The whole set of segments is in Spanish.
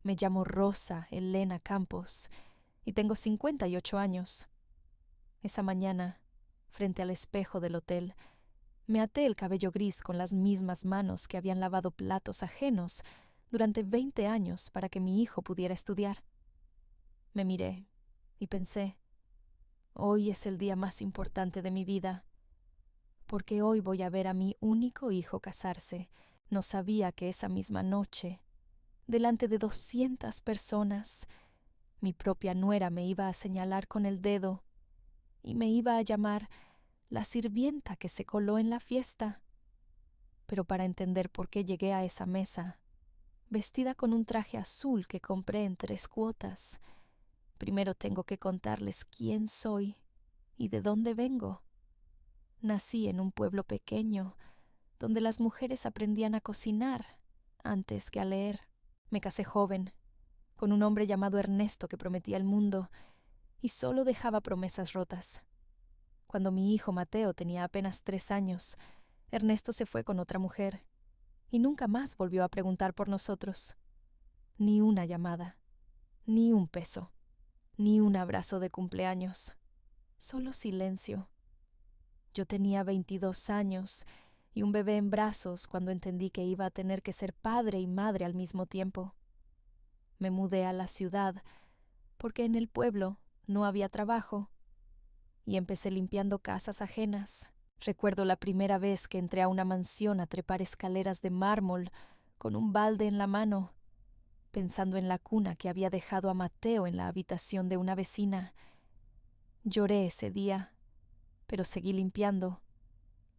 Me llamo Rosa Elena Campos y tengo 58 años. Esa mañana, frente al espejo del hotel, me até el cabello gris con las mismas manos que habían lavado platos ajenos durante 20 años para que mi hijo pudiera estudiar. Me miré y pensé, hoy es el día más importante de mi vida, porque hoy voy a ver a mi único hijo casarse. No sabía que esa misma noche, delante de 200 personas, mi propia nuera me iba a señalar con el dedo y me iba a llamar la sirvienta que se coló en la fiesta. Pero para entender por qué llegué a esa mesa, vestida con un traje azul que compré en 3 cuotas, primero tengo que contarles quién soy y de dónde vengo. Nací en un pueblo pequeño, donde las mujeres aprendían a cocinar antes que a leer. Me casé joven, con un hombre llamado Ernesto que prometía el mundo y solo dejaba promesas rotas. Cuando mi hijo Mateo tenía apenas 3 años, Ernesto se fue con otra mujer y nunca más volvió a preguntar por nosotros. Ni una llamada, ni un peso, ni un abrazo de cumpleaños. Solo silencio. Yo tenía 22 años y un bebé en brazos cuando entendí que iba a tener que ser padre y madre al mismo tiempo. Me mudé a la ciudad porque en el pueblo no había trabajo y empecé limpiando casas ajenas. Recuerdo la primera vez que entré a una mansión a trepar escaleras de mármol con un balde en la mano, pensando en la cuna que había dejado a Mateo en la habitación de una vecina. Lloré ese día, pero seguí limpiando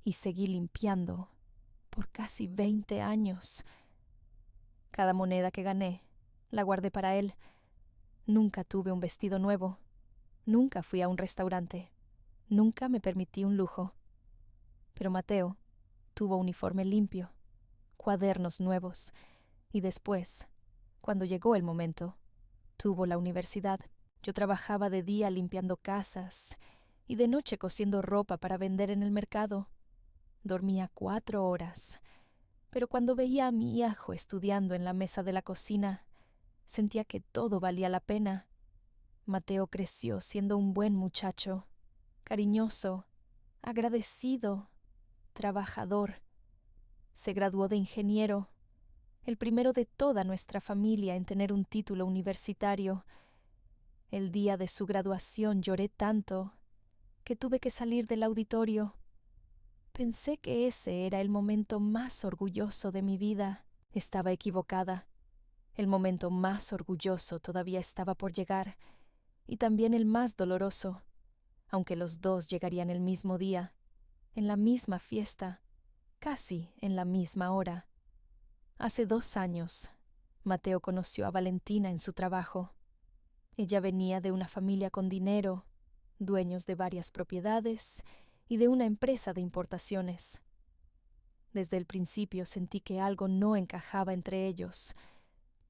y seguí limpiando por casi 20 años. Cada moneda que gané la guardé para él. Nunca tuve un vestido nuevo. Nunca fui a un restaurante. Nunca me permití un lujo. Pero Mateo tuvo uniforme limpio, cuadernos nuevos y después, cuando llegó el momento, tuvo la universidad. Yo trabajaba de día limpiando casas y de noche cosiendo ropa para vender en el mercado. Dormía 4 horas, pero cuando veía a mi hijo estudiando en la mesa de la cocina, sentía que todo valía la pena. Mateo creció siendo un buen muchacho, cariñoso, agradecido, trabajador. Se graduó de ingeniero, el primero de toda nuestra familia en tener un título universitario. El día de su graduación lloré tanto que tuve que salir del auditorio. Pensé que ese era el momento más orgulloso de mi vida. Estaba equivocada. El momento más orgulloso todavía estaba por llegar, y también el más doloroso, aunque los dos llegarían el mismo día, en la misma fiesta, casi en la misma hora. Hace 2 años, Mateo conoció a Valentina en su trabajo. Ella venía de una familia con dinero, dueños de varias propiedades y de una empresa de importaciones. Desde el principio sentí que algo no encajaba entre ellos,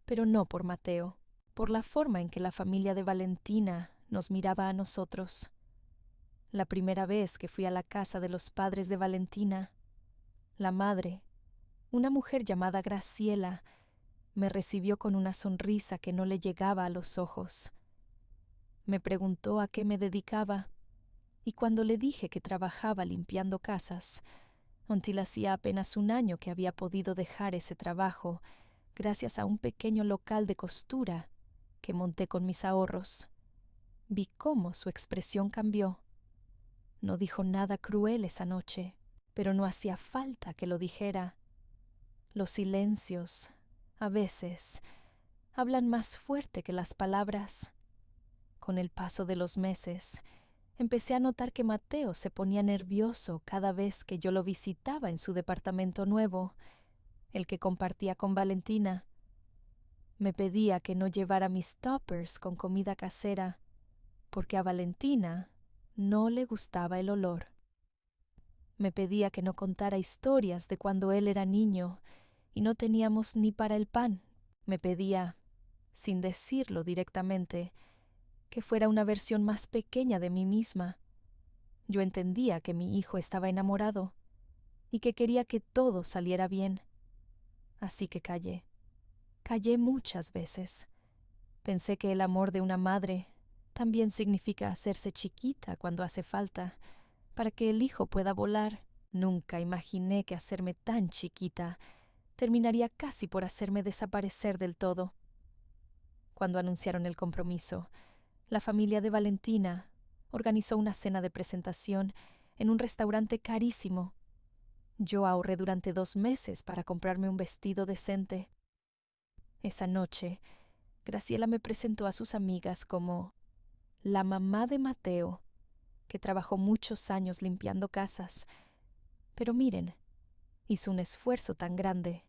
pero no por Mateo, por la forma en que la familia de Valentina nos miraba a nosotros. La primera vez que fui a la casa de los padres de Valentina, la madre, una mujer llamada Graciela, me recibió con una sonrisa que no le llegaba a los ojos. Me preguntó a qué me dedicaba, y cuando le dije que trabajaba limpiando casas, until hacía apenas 1 año que había podido dejar ese trabajo gracias a un pequeño local de costura que monté con mis ahorros, vi cómo su expresión cambió. No dijo nada cruel esa noche, pero no hacía falta que lo dijera. Los silencios, a veces, hablan más fuerte que las palabras. Con el paso de los meses, empecé a notar que Mateo se ponía nervioso cada vez que yo lo visitaba en su departamento nuevo, el que compartía con Valentina. Me pedía que no llevara mis toppers con comida casera, porque a Valentina no le gustaba el olor. Me pedía que no contara historias de cuando él era niño y no teníamos ni para el pan. Me pedía, sin decirlo directamente, que fuera una versión más pequeña de mí misma. Yo entendía que mi hijo estaba enamorado y que quería que todo saliera bien. Así que callé. Callé muchas veces. Pensé que el amor de una madre también significa hacerse chiquita cuando hace falta, para que el hijo pueda volar. Nunca imaginé que hacerme tan chiquita terminaría casi por hacerme desaparecer del todo. Cuando anunciaron el compromiso, la familia de Valentina organizó una cena de presentación en un restaurante carísimo. Yo ahorré durante 2 meses para comprarme un vestido decente. Esa noche, Graciela me presentó a sus amigas como la mamá de Mateo, que trabajó muchos años limpiando casas. Pero miren, hizo un esfuerzo tan grande.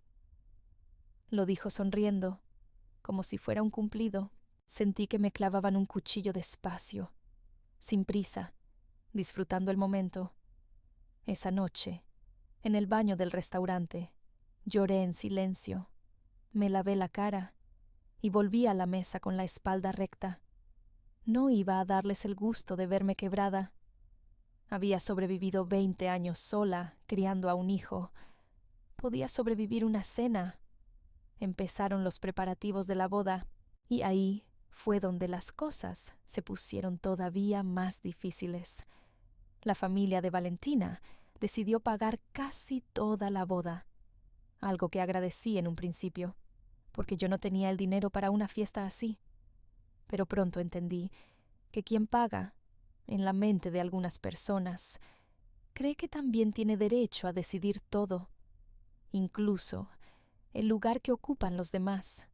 Lo dijo sonriendo, como si fuera un cumplido. Sentí que me clavaban un cuchillo despacio, sin prisa, disfrutando el momento. Esa noche, en el baño del restaurante, lloré en silencio. Me lavé la cara y volví a la mesa con la espalda recta. No iba a darles el gusto de verme quebrada. Había sobrevivido 20 años sola, criando a un hijo. Podía sobrevivir una cena. Empezaron los preparativos de la boda, y ahí fue donde las cosas se pusieron todavía más difíciles. La familia de Valentina decidió pagar casi toda la boda, algo que agradecí en un principio, porque yo no tenía el dinero para una fiesta así. Pero pronto entendí que quien paga, en la mente de algunas personas, cree que también tiene derecho a decidir todo, incluso el lugar que ocupan los demás.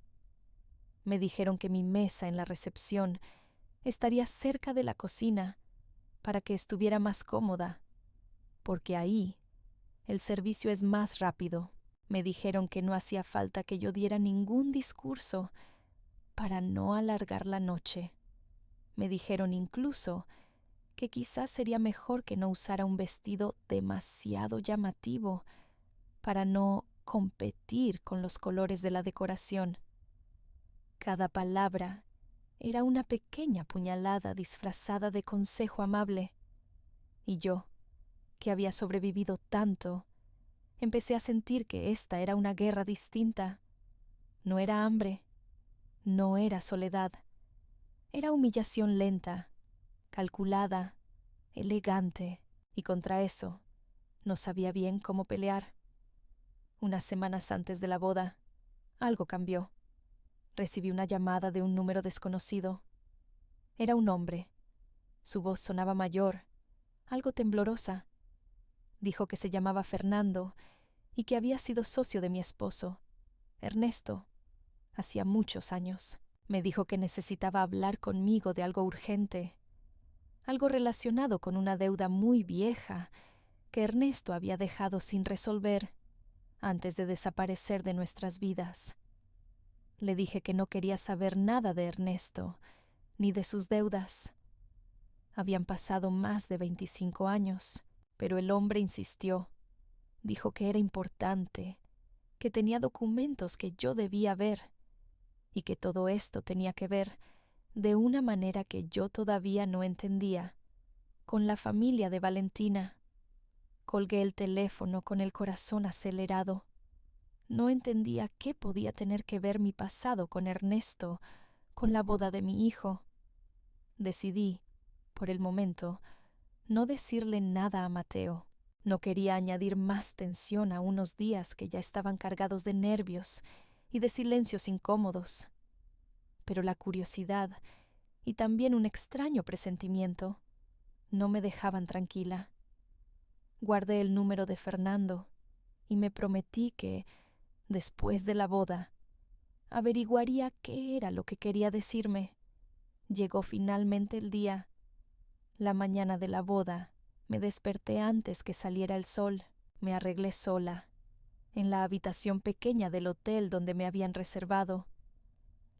Me dijeron que mi mesa en la recepción estaría cerca de la cocina para que estuviera más cómoda, porque ahí el servicio es más rápido. Me dijeron que no hacía falta que yo diera ningún discurso para no alargar la noche. Me dijeron incluso que quizás sería mejor que no usara un vestido demasiado llamativo para no competir con los colores de la decoración. Cada palabra era una pequeña puñalada disfrazada de consejo amable. Y yo, que había sobrevivido tanto, empecé a sentir que esta era una guerra distinta. No era hambre, no era soledad. Era humillación lenta, calculada, elegante, y contra eso no sabía bien cómo pelear. Unas semanas antes de la boda, algo cambió. Recibí una llamada de un número desconocido. Era un hombre. Su voz sonaba mayor, algo temblorosa. Dijo que se llamaba Fernando y que había sido socio de mi esposo, Ernesto, hacía muchos años. Me dijo que necesitaba hablar conmigo de algo urgente, algo relacionado con una deuda muy vieja que Ernesto había dejado sin resolver antes de desaparecer de nuestras vidas. Le dije que no quería saber nada de Ernesto, ni de sus deudas. Habían pasado más de 25 años, pero el hombre insistió. Dijo que era importante, que tenía documentos que yo debía ver, y que todo esto tenía que ver, de una manera que yo todavía no entendía, con la familia de Valentina. Colgué el teléfono con el corazón acelerado. No entendía qué podía tener que ver mi pasado con Ernesto, con la boda de mi hijo. Decidí, por el momento, no decirle nada a Mateo. No quería añadir más tensión a unos días que ya estaban cargados de nervios y de silencios incómodos. Pero la curiosidad y también un extraño presentimiento no me dejaban tranquila. Guardé el número de Fernando y me prometí que, después de la boda, averiguaría qué era lo que quería decirme. Llegó finalmente el día. La mañana de la boda me desperté antes que saliera el sol. Me arreglé sola, en la habitación pequeña del hotel donde me habían reservado,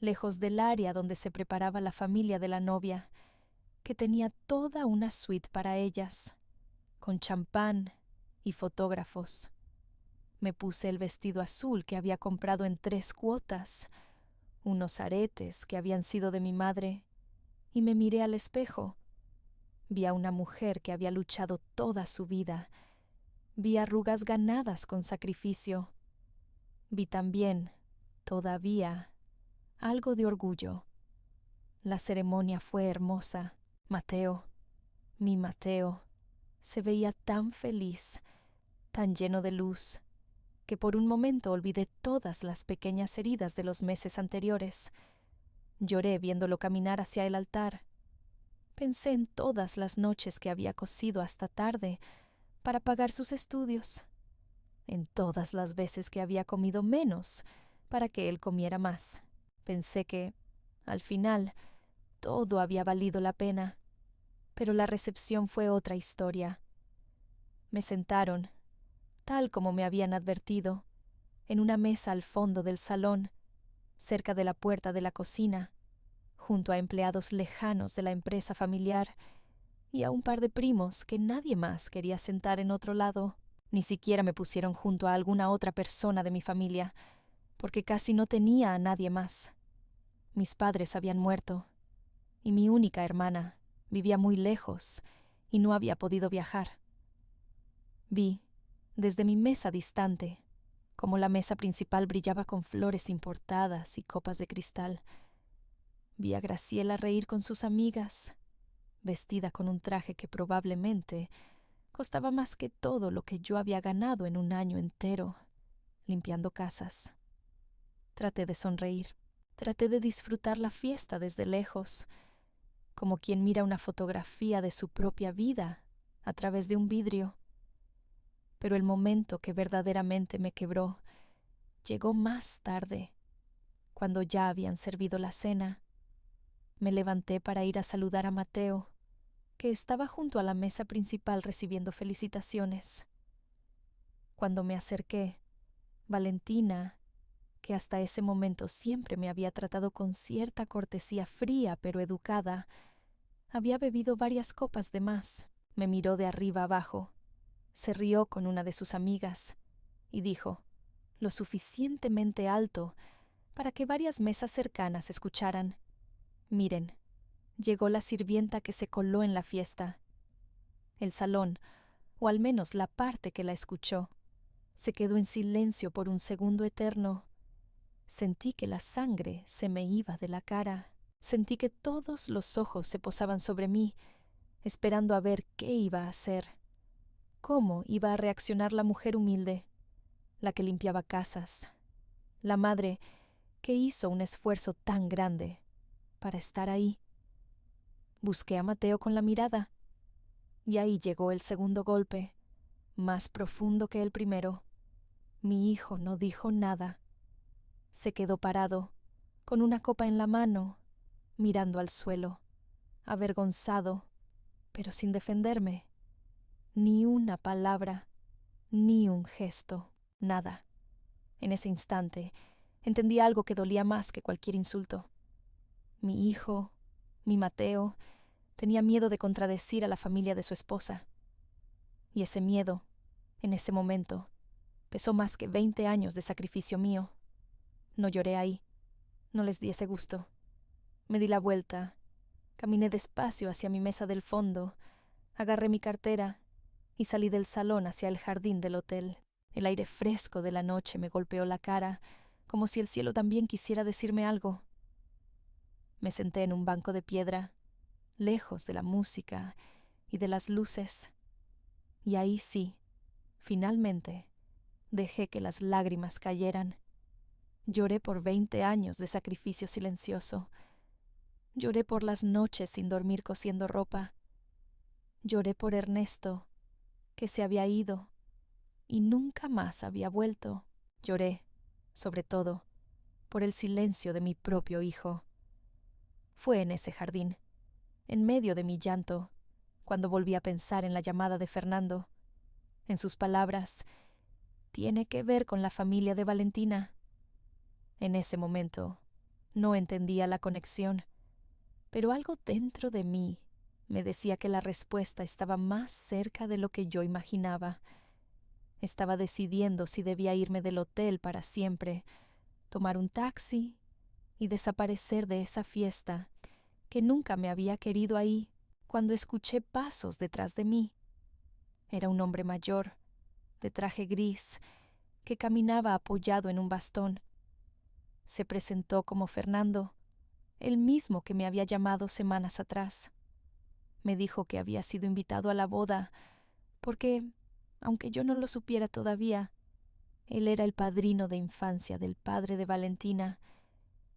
lejos del área donde se preparaba la familia de la novia, que tenía toda una suite para ellas, con champán y fotógrafos. Me puse el vestido azul que había comprado en 3 cuotas, unos aretes que habían sido de mi madre, y me miré al espejo. Vi a una mujer que había luchado toda su vida. Vi arrugas ganadas con sacrificio. Vi también, todavía algo de orgullo. La ceremonia fue hermosa. Mateo, mi Mateo, se veía tan feliz, tan lleno de luz, que por un momento olvidé todas las pequeñas heridas de los meses anteriores. Lloré viéndolo caminar hacia el altar. Pensé en todas las noches que había cosido hasta tarde para pagar sus estudios, en todas las veces que había comido menos para que él comiera más. Pensé que, al final, todo había valido la pena, pero la recepción fue otra historia. Me sentaron, tal como me habían advertido, en una mesa al fondo del salón, cerca de la puerta de la cocina, junto a empleados lejanos de la empresa familiar y a un par de primos que nadie más quería sentar en otro lado. Ni siquiera me pusieron junto a alguna otra persona de mi familia, porque casi no tenía a nadie más. Mis padres habían muerto, y mi única hermana vivía muy lejos y no había podido viajar. Vi, desde mi mesa distante, cómo la mesa principal brillaba con flores importadas y copas de cristal. Vi a Graciela reír con sus amigas, vestida con un traje que probablemente costaba más que todo lo que yo había ganado en un año entero, limpiando casas. Traté de sonreír, traté de disfrutar la fiesta desde lejos, como quien mira una fotografía de su propia vida a través de un vidrio. Pero el momento que verdaderamente me quebró llegó más tarde, cuando ya habían servido la cena. Me levanté para ir a saludar a Mateo, que estaba junto a la mesa principal recibiendo felicitaciones. Cuando me acerqué, Valentina, que hasta ese momento siempre me había tratado con cierta cortesía fría pero educada, había bebido varias copas de más. Me miró de arriba abajo, se rió con una de sus amigas y dijo, lo suficientemente alto para que varias mesas cercanas escucharan: «Miren, llegó la sirvienta que se coló en la fiesta». El salón, o al menos la parte que la escuchó, se quedó en silencio por un segundo eterno. Sentí que la sangre se me iba de la cara. Sentí que todos los ojos se posaban sobre mí, esperando a ver qué iba a hacer. ¿Cómo iba a reaccionar la mujer humilde, la que limpiaba casas, la madre que hizo un esfuerzo tan grande para estar ahí? Busqué a Mateo con la mirada, y ahí llegó el segundo golpe, más profundo que el primero. Mi hijo no dijo nada. Se quedó parado, con una copa en la mano, mirando al suelo, avergonzado, pero sin defenderme. Ni una palabra, ni un gesto, nada. En ese instante entendí algo que dolía más que cualquier insulto. Mi hijo, mi Mateo, tenía miedo de contradecir a la familia de su esposa. Y ese miedo, en ese momento, pesó más que 20 años de sacrificio mío. No lloré ahí, no les di ese gusto. Me di la vuelta, caminé despacio hacia mi mesa del fondo, agarré mi cartera y salí del salón hacia el jardín del hotel. El aire fresco de la noche me golpeó la cara, como si el cielo también quisiera decirme algo. Me senté en un banco de piedra, lejos de la música y de las luces, y ahí sí, finalmente, dejé que las lágrimas cayeran. Lloré por 20 años de sacrificio silencioso. Lloré por las noches sin dormir cosiendo ropa. Lloré por Ernesto, que se había ido y nunca más había vuelto. Lloré, sobre todo, por el silencio de mi propio hijo. Fue en ese jardín, en medio de mi llanto, cuando volví a pensar en la llamada de Fernando, en sus palabras: «Tiene que ver con la familia de Valentina». En ese momento no entendía la conexión, pero algo dentro de mí me decía que la respuesta estaba más cerca de lo que yo imaginaba. Estaba decidiendo si debía irme del hotel para siempre, tomar un taxi y desaparecer de esa fiesta que nunca me había querido ahí, cuando escuché pasos detrás de mí. Era un hombre mayor, de traje gris, que caminaba apoyado en un bastón. Se presentó como Fernando, el mismo que me había llamado semanas atrás. Me dijo que había sido invitado a la boda porque, aunque yo no lo supiera todavía, él era el padrino de infancia del padre de Valentina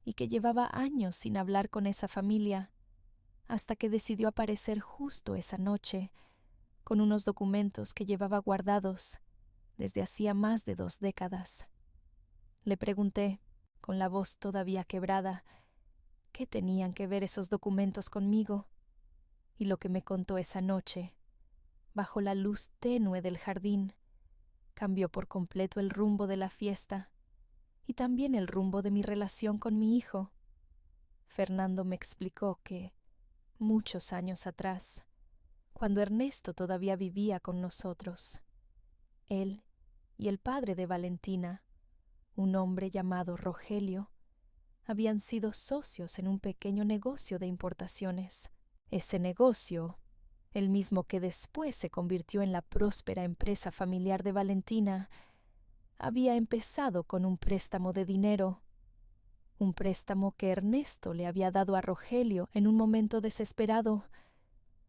y que llevaba años sin hablar con esa familia, hasta que decidió aparecer justo esa noche con unos documentos que llevaba guardados desde hacía más de 2 décadas. Le pregunté, con la voz todavía quebrada, qué tenían que ver esos documentos conmigo, y lo que me contó esa noche, bajo la luz tenue del jardín, cambió por completo el rumbo de la fiesta y también el rumbo de mi relación con mi hijo. Fernando me explicó que, muchos años atrás, cuando Ernesto todavía vivía con nosotros, él y el padre de Valentina, un hombre llamado Rogelio, habían sido socios en un pequeño negocio de importaciones. Ese negocio, el mismo que después se convirtió en la próspera empresa familiar de Valentina, había empezado con un préstamo de dinero, un préstamo que Ernesto le había dado a Rogelio en un momento desesperado,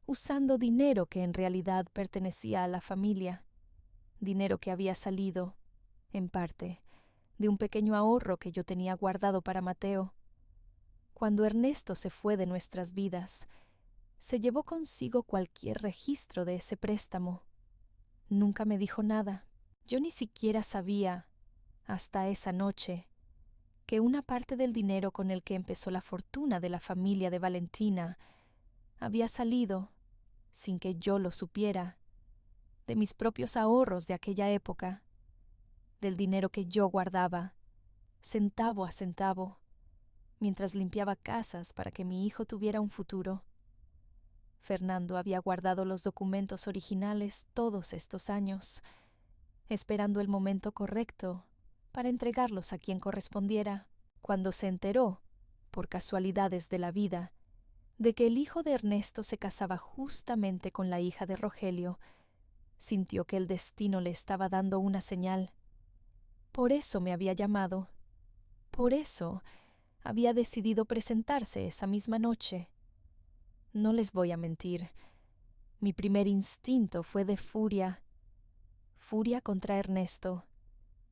usando dinero que en realidad pertenecía a la familia, dinero que había salido, en parte, de un pequeño ahorro que yo tenía guardado para Mateo. Cuando Ernesto se fue de nuestras vidas, se llevó consigo cualquier registro de ese préstamo. Nunca me dijo nada. Yo ni siquiera sabía, hasta esa noche, que una parte del dinero con el que empezó la fortuna de la familia de Valentina había salido, sin que yo lo supiera, de mis propios ahorros de aquella época, del dinero que yo guardaba, centavo a centavo, mientras limpiaba casas para que mi hijo tuviera un futuro. Fernando había guardado los documentos originales todos estos años, esperando el momento correcto para entregarlos a quien correspondiera. Cuando se enteró, por casualidades de la vida, de que el hijo de Ernesto se casaba justamente con la hija de Rogelio, sintió que el destino le estaba dando una señal. Por eso me había llamado. Por eso había decidido presentarse esa misma noche. No les voy a mentir. Mi primer instinto fue de furia. Furia contra Ernesto,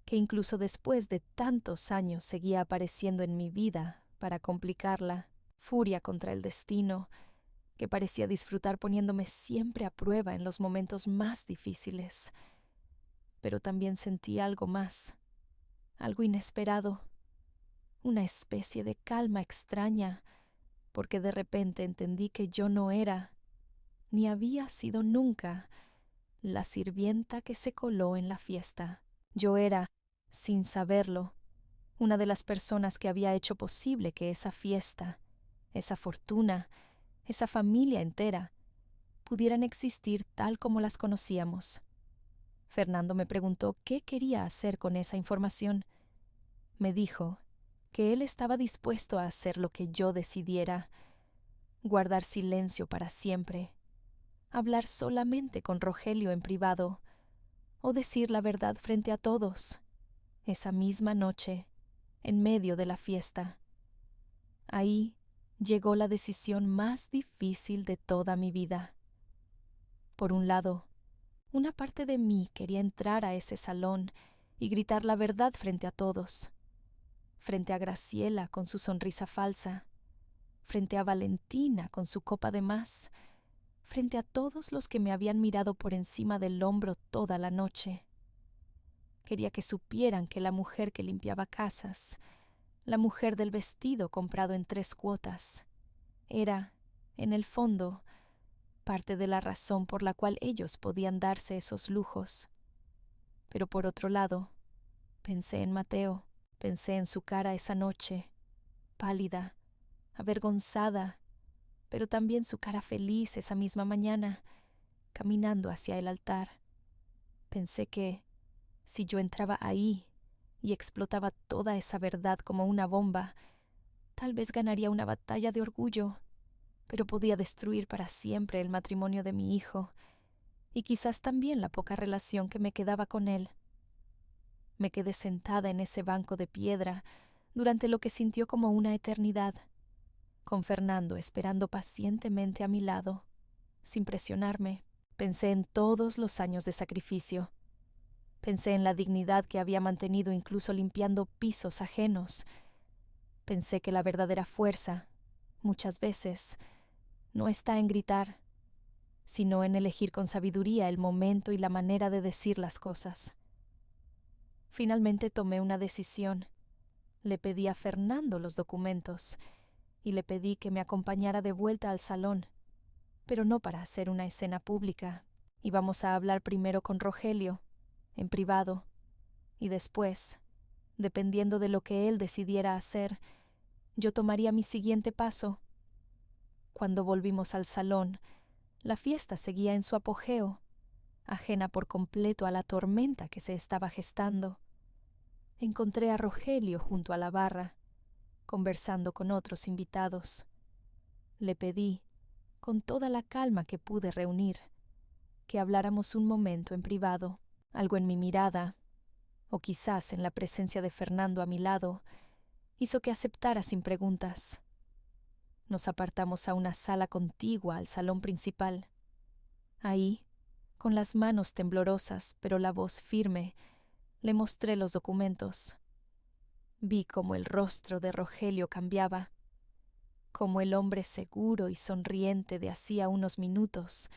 que incluso después de tantos años seguía apareciendo en mi vida para complicarla. Furia contra el destino, que parecía disfrutar poniéndome siempre a prueba en los momentos más difíciles. Pero también sentí algo más, algo inesperado, una especie de calma extraña, porque de repente entendí que yo no era, ni había sido nunca, la sirvienta que se coló en la fiesta. Yo era, sin saberlo, una de las personas que había hecho posible que esa fiesta, esa fortuna, esa familia entera, pudieran existir tal como las conocíamos. Fernando me preguntó qué quería hacer con esa información. Me dijo que él estaba dispuesto a hacer lo que yo decidiera, guardar silencio para siempre, hablar solamente con Rogelio en privado, o decir la verdad frente a todos, esa misma noche, en medio de la fiesta. Ahí llegó la decisión más difícil de toda mi vida. Por un lado, una parte de mí quería entrar a ese salón y gritar la verdad frente a todos, frente a Graciela con su sonrisa falsa, frente a Valentina con su copa de más, frente a todos los que me habían mirado por encima del hombro toda la noche. Quería que supieran que la mujer que limpiaba casas, la mujer del vestido comprado en 3 cuotas, era, en el fondo, parte de la razón por la cual ellos podían darse esos lujos. Pero por otro lado, pensé en Mateo, pensé en su cara esa noche, pálida, avergonzada, pero también su cara feliz esa misma mañana, caminando hacia el altar. Pensé que, si yo entraba ahí y explotaba toda esa verdad como una bomba, tal vez ganaría una batalla de orgullo, pero podía destruir para siempre el matrimonio de mi hijo y quizás también la poca relación que me quedaba con él. Me quedé sentada en ese banco de piedra durante lo que sintió como una eternidad, con Fernando esperando pacientemente a mi lado, sin presionarme. Pensé en todos los años de sacrificio. Pensé en la dignidad que había mantenido incluso limpiando pisos ajenos. Pensé que la verdadera fuerza, muchas veces, no está en gritar, sino en elegir con sabiduría el momento y la manera de decir las cosas. Finalmente tomé una decisión. Le pedí a Fernando los documentos y le pedí que me acompañara de vuelta al salón, pero no para hacer una escena pública. Íbamos a hablar primero con Rogelio, en privado, y después, dependiendo de lo que él decidiera hacer, yo tomaría mi siguiente paso. Cuando volvimos al salón, la fiesta seguía en su apogeo, ajena por completo a la tormenta que se estaba gestando. Encontré a Rogelio junto a la barra, conversando con otros invitados. Le pedí, con toda la calma que pude reunir, que habláramos un momento en privado. Algo en mi mirada, o quizás en la presencia de Fernando a mi lado, hizo que aceptara sin preguntas. Nos apartamos a una sala contigua al salón principal. Ahí, con las manos temblorosas pero la voz firme, le mostré los documentos. Vi cómo el rostro de Rogelio cambiaba, cómo el hombre seguro y sonriente de hacía unos minutos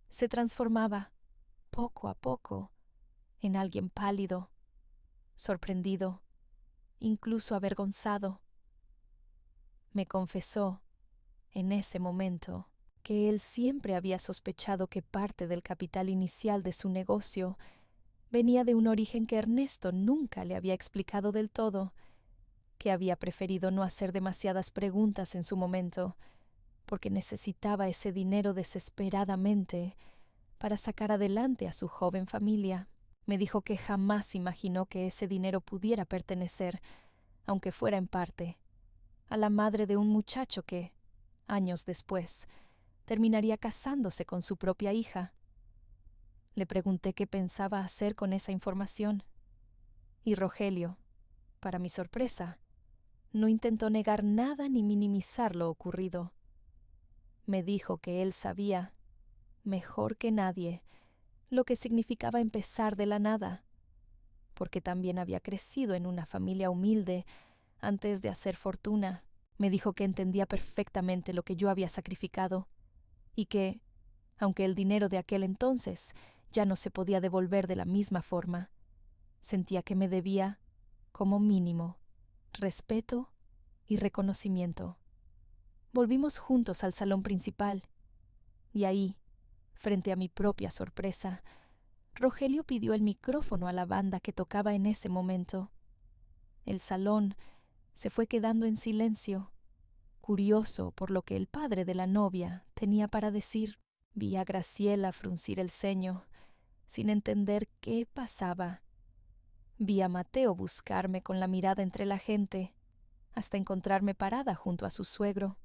se transformaba, poco a poco, en alguien pálido, sorprendido, incluso avergonzado. Me confesó, en ese momento, que él siempre había sospechado que parte del capital inicial de su negocio venía de un origen que Ernesto nunca le había explicado del todo, que había preferido no hacer demasiadas preguntas en su momento, porque necesitaba ese dinero desesperadamente para sacar adelante a su joven familia. Me dijo que jamás imaginó que ese dinero pudiera pertenecer, aunque fuera en parte, a la madre de un muchacho que, años después, terminaría casándose con su propia hija. Le pregunté qué pensaba hacer con esa información, y Rogelio, para mi sorpresa, no intentó negar nada ni minimizar lo ocurrido. Me dijo que él sabía, mejor que nadie, lo que significaba empezar de la nada, porque también había crecido en una familia humilde antes de hacer fortuna. Me dijo que entendía perfectamente lo que yo había sacrificado y que, aunque el dinero de aquel entonces ya no se podía devolver de la misma forma, sentía que me debía, como mínimo, respeto y reconocimiento. Volvimos juntos al salón principal, y ahí, frente a mi propia sorpresa, Rogelio pidió el micrófono a la banda que tocaba en ese momento. El salón se fue quedando en silencio, curioso por lo que el padre de la novia tenía para decir. Vi a Graciela fruncir el ceño, sin entender qué pasaba. Vi a Mateo buscarme con la mirada entre la gente, hasta encontrarme parada junto a su suegro.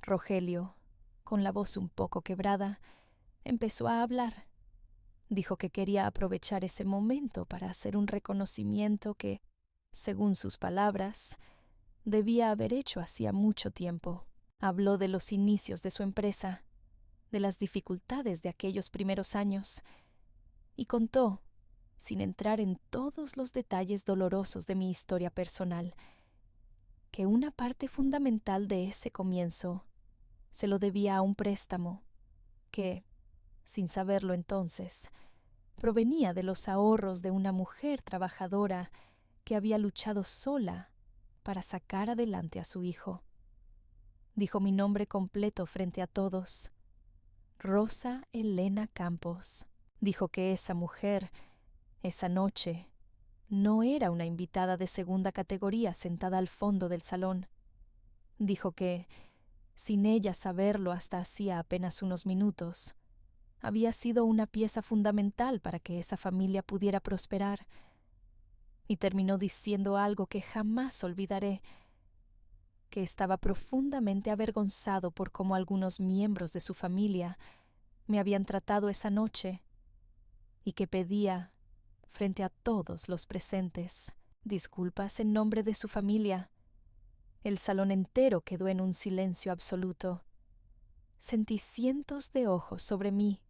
Rogelio, con la voz un poco quebrada, empezó a hablar. Dijo que quería aprovechar ese momento para hacer un reconocimiento que, según sus palabras, debía haber hecho hacía mucho tiempo. Habló de los inicios de su empresa, de las dificultades de aquellos primeros años, y contó, sin entrar en todos los detalles dolorosos de mi historia personal, que una parte fundamental de ese comienzo se lo debía a un préstamo que, sin saberlo entonces, provenía de los ahorros de una mujer trabajadora que había luchado sola para sacar adelante a su hijo. Dijo mi nombre completo frente a todos: Rosa Elena Campos. Dijo que esa mujer, esa noche, no era una invitada de segunda categoría sentada al fondo del salón. Dijo que, sin ella saberlo hasta hacía apenas unos minutos, había sido una pieza fundamental para que esa familia pudiera prosperar. Y terminó diciendo algo que jamás olvidaré, que estaba profundamente avergonzado por cómo algunos miembros de su familia me habían tratado esa noche, y que pedía, frente a todos los presentes, disculpas en nombre de su familia. El salón entero quedó en un silencio absoluto. Sentí cientos de ojos sobre mí,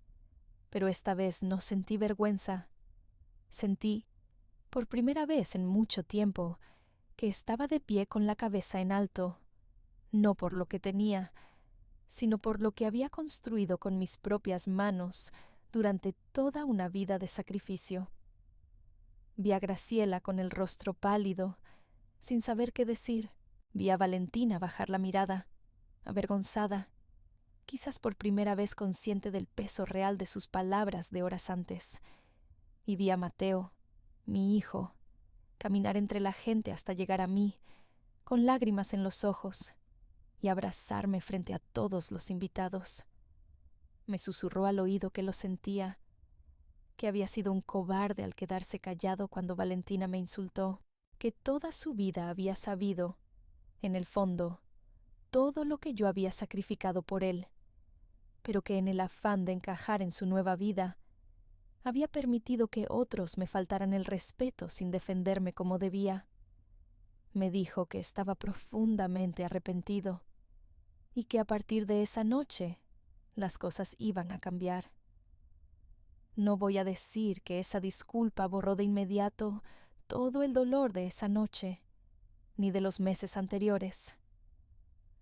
pero esta vez no sentí vergüenza. Sentí, por primera vez en mucho tiempo, que estaba de pie con la cabeza en alto, no por lo que tenía, sino por lo que había construido con mis propias manos durante toda una vida de sacrificio. Vi a Graciela con el rostro pálido, sin saber qué decir. Vi a Valentina bajar la mirada, avergonzada, quizás por primera vez consciente del peso real de sus palabras de horas antes. Y vi a Mateo, mi hijo, caminar entre la gente hasta llegar a mí, con lágrimas en los ojos, y abrazarme frente a todos los invitados. Me susurró al oído que lo sentía, que había sido un cobarde al quedarse callado cuando Valentina me insultó, que toda su vida había sabido, en el fondo, todo lo que yo había sacrificado por él, pero que en el afán de encajar en su nueva vida, había permitido que otros me faltaran el respeto sin defenderme como debía. Me dijo que estaba profundamente arrepentido y que a partir de esa noche las cosas iban a cambiar. No voy a decir que esa disculpa borró de inmediato todo el dolor de esa noche, ni de los meses anteriores.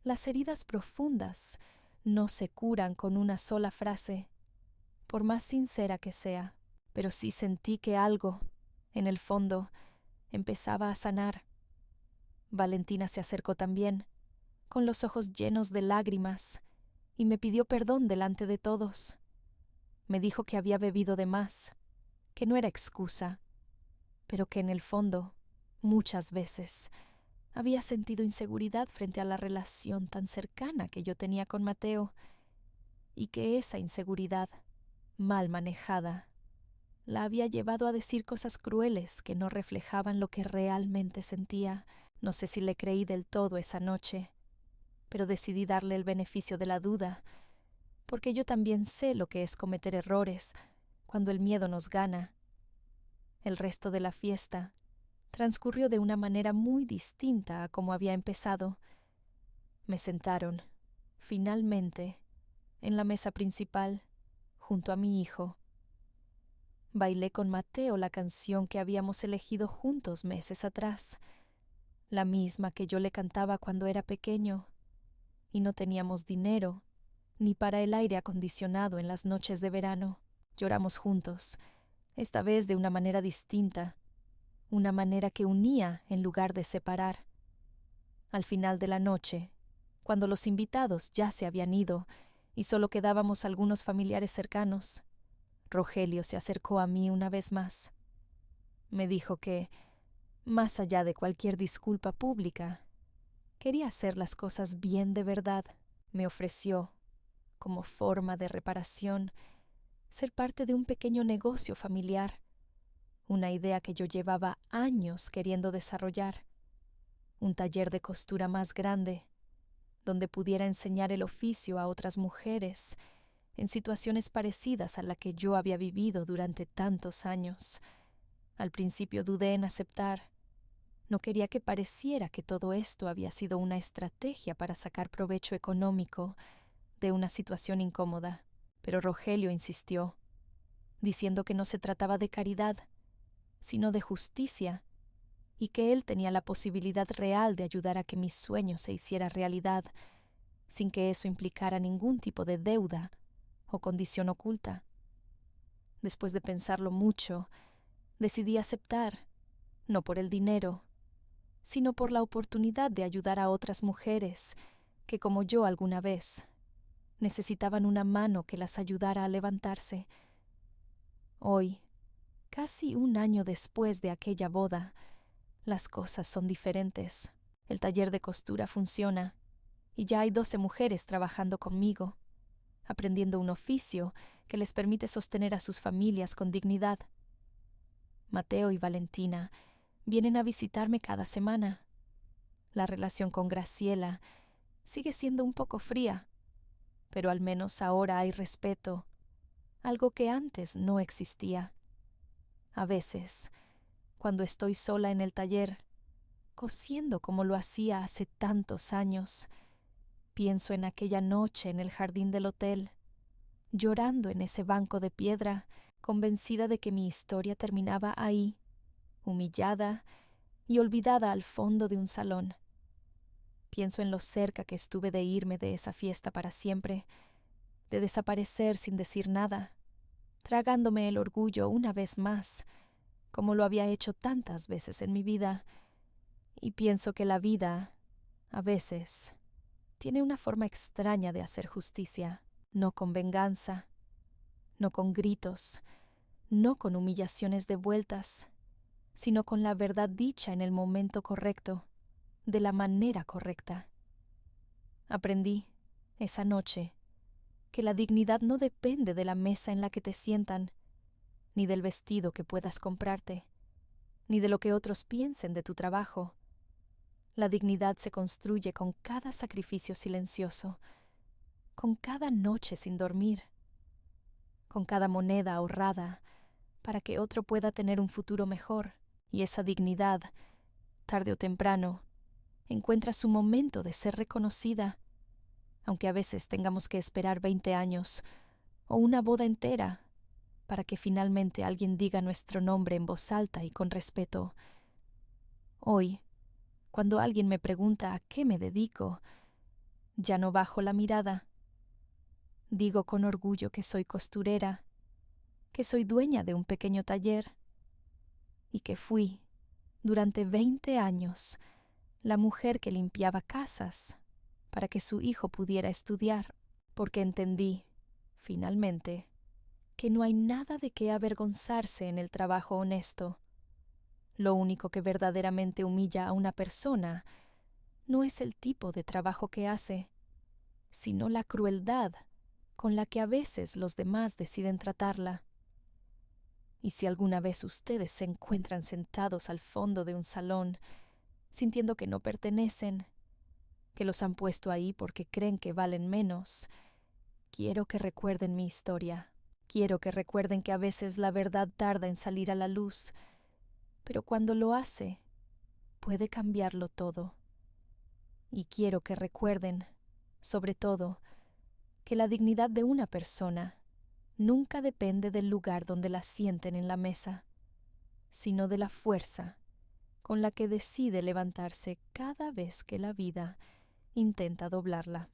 Las heridas profundas no se curan con una sola frase, por más sincera que sea, pero sí sentí que algo, en el fondo, empezaba a sanar. Valentina se acercó también, con los ojos llenos de lágrimas, y me pidió perdón delante de todos. Me dijo que había bebido de más, que no era excusa, pero que en el fondo, muchas veces, había sentido inseguridad frente a la relación tan cercana que yo tenía con Mateo, y que esa inseguridad, mal manejada, la había llevado a decir cosas crueles que no reflejaban lo que realmente sentía. No sé si le creí del todo esa noche, pero decidí darle el beneficio de la duda, porque yo también sé lo que es cometer errores cuando el miedo nos gana. El resto de la fiesta transcurrió de una manera muy distinta a como había empezado. Me sentaron, finalmente, en la mesa principal, junto a mi hijo. Bailé con Mateo la canción que habíamos elegido juntos meses atrás, la misma que yo le cantaba cuando era pequeño, y no teníamos dinero, ni para el aire acondicionado en las noches de verano. Lloramos juntos, esta vez de una manera distinta, una manera que unía en lugar de separar. Al final de la noche, cuando los invitados ya se habían ido y solo quedábamos algunos familiares cercanos, Rogelio se acercó a mí una vez más. Me dijo que, más allá de cualquier disculpa pública, quería hacer las cosas bien de verdad. Me ofreció, como forma de reparación, ser parte de un pequeño negocio familiar, una idea que yo llevaba años queriendo desarrollar, un taller de costura más grande, donde pudiera enseñar el oficio a otras mujeres en situaciones parecidas a la que yo había vivido durante tantos años. Al principio dudé en aceptar. No quería que pareciera que todo esto había sido una estrategia para sacar provecho económico de una situación incómoda, pero Rogelio insistió, diciendo que no se trataba de caridad, sino de justicia, y que él tenía la posibilidad real de ayudar a que mi sueño se hiciera realidad, sin que eso implicara ningún tipo de deuda o condición oculta. Después de pensarlo mucho, decidí aceptar, no por el dinero, sino por la oportunidad de ayudar a otras mujeres que, como yo alguna vez, necesitaban una mano que las ayudara a levantarse. Hoy, casi un año después de aquella boda, las cosas son diferentes. El taller de costura funciona y ya hay 12 mujeres trabajando conmigo, aprendiendo un oficio que les permite sostener a sus familias con dignidad. Mateo y Valentina vienen a visitarme cada semana. La relación con Graciela sigue siendo un poco fría, pero al menos ahora hay respeto, algo que antes no existía. A veces, cuando estoy sola en el taller, cosiendo como lo hacía hace tantos años, pienso en aquella noche en el jardín del hotel, llorando en ese banco de piedra, convencida de que mi historia terminaba ahí, humillada y olvidada al fondo de un salón. Pienso en lo cerca que estuve de irme de esa fiesta para siempre, de desaparecer sin decir nada, tragándome el orgullo una vez más, como lo había hecho tantas veces en mi vida, y pienso que la vida, a veces, tiene una forma extraña de hacer justicia, no con venganza, no con gritos, no con humillaciones de vueltas, sino con la verdad dicha en el momento correcto, de la manera correcta. Aprendí, esa noche, que la dignidad no depende de la mesa en la que te sientan, ni del vestido que puedas comprarte, ni de lo que otros piensen de tu trabajo. La dignidad se construye con cada sacrificio silencioso, con cada noche sin dormir, con cada moneda ahorrada para que otro pueda tener un futuro mejor, y esa dignidad, tarde o temprano, encuentra su momento de ser reconocida, aunque a veces tengamos que esperar 20 años o una boda entera para que finalmente alguien diga nuestro nombre en voz alta y con respeto. Hoy, cuando alguien me pregunta a qué me dedico, ya no bajo la mirada. Digo con orgullo que soy costurera, que soy dueña de un pequeño taller y que fui, durante 20 años, la mujer que limpiaba casas para que su hijo pudiera estudiar, porque entendí, finalmente, que no hay nada de qué avergonzarse en el trabajo honesto. Lo único que verdaderamente humilla a una persona no es el tipo de trabajo que hace, sino la crueldad con la que a veces los demás deciden tratarla. Y si alguna vez ustedes se encuentran sentados al fondo de un salón, sintiendo que no pertenecen, que los han puesto ahí porque creen que valen menos, quiero que recuerden mi historia. Quiero que recuerden que a veces la verdad tarda en salir a la luz, pero cuando lo hace, puede cambiarlo todo. Y quiero que recuerden, sobre todo, que la dignidad de una persona nunca depende del lugar donde la sienten en la mesa, sino de la fuerza con la que decide levantarse cada vez que la vida intenta doblarla.